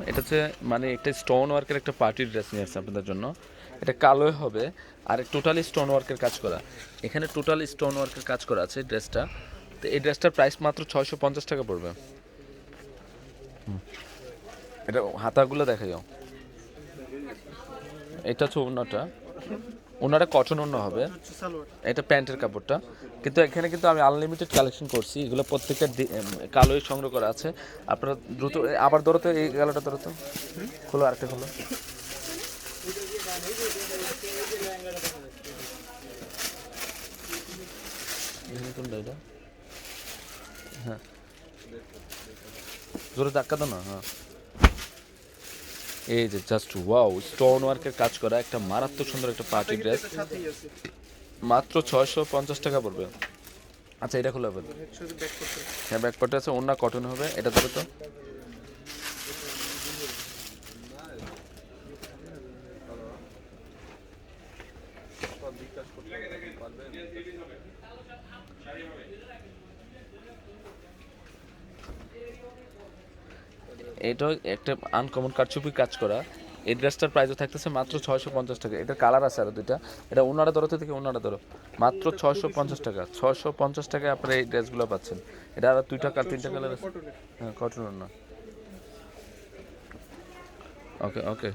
এটা হচ্ছে মানে একটা স্টোন ওয়ার্কের একটা পার্টির ড্রেস নিয়ে আসছে আপনাদের জন্য। এটা কালোই হবে আর টোটালি স্টোন ওয়ার্কের কাজ করা। এখানে টোটাল স্টোন ওয়ার্কের কাজ করা আছে ড্রেসটা। তো এই ড্রেসটার প্রাইস মাত্র 650 টাকা পড়বে। এটা হাতাগুলো দেখাইও। এটা হচ্ছে ওড়নাটা, ওনারা কটন ওড়না হবে। এটা প্যান্টের কাপড়টা। কিন্তু এখানে কিন্তু আমি আনলিমিটেড কালেকশন করছি, এগুলো প্রত্যেকটা কালোই সংগ্রহ করা আছে। আপনারা দ্রুত আবার ধরো তো, এই কালোটা ধরো তো, খোলো আরেকটা খোলো। এটা হ্যাঁ, জোরে ধাক্কা দাও না। হ্যাঁ, এই যে জাস্ট ওয়াও, স্টোন ওয়ার্কের কাজ করা একটা মারাত্মক সুন্দর একটা পার্টি ড্রেস, মাত্র 650 টাকা পড়বে। আচ্ছা এটা খোলা হবে। হ্যাঁ ব্যাকপার্টে আছে, ওড়না কটন হবে। এটা ধরো তো। এটা একটা আনকমন কারচুপি কাজ করা। এই ড্রেসটার প্রাইসও থাকতেছে মাত্র 650 টাকা। এটার কালার আছে আরো দুইটা। এটা ওনারা ধরো থেকে ওনারা ধরো, মাত্র 650 টাকা। 650 টাকায় আপনারা এই ড্রেসগুলো পাচ্ছেন। এটা আরো দুইটা তিনটা কালার আছে। হ্যাঁ কটন ওড়না। ওকে ওকে,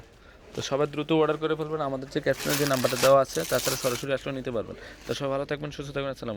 তো সবাই দ্রুত অর্ডার করে ফেলবেন। আমাদের যে ক্যাপশনে যে নাম্বারটা দেওয়া আছে তাছাড়া সরাসরি আসলে নিতে পারবেন। তো সবাই ভালো থাকবেন, সুস্থ থাকবেন। আসসালাম।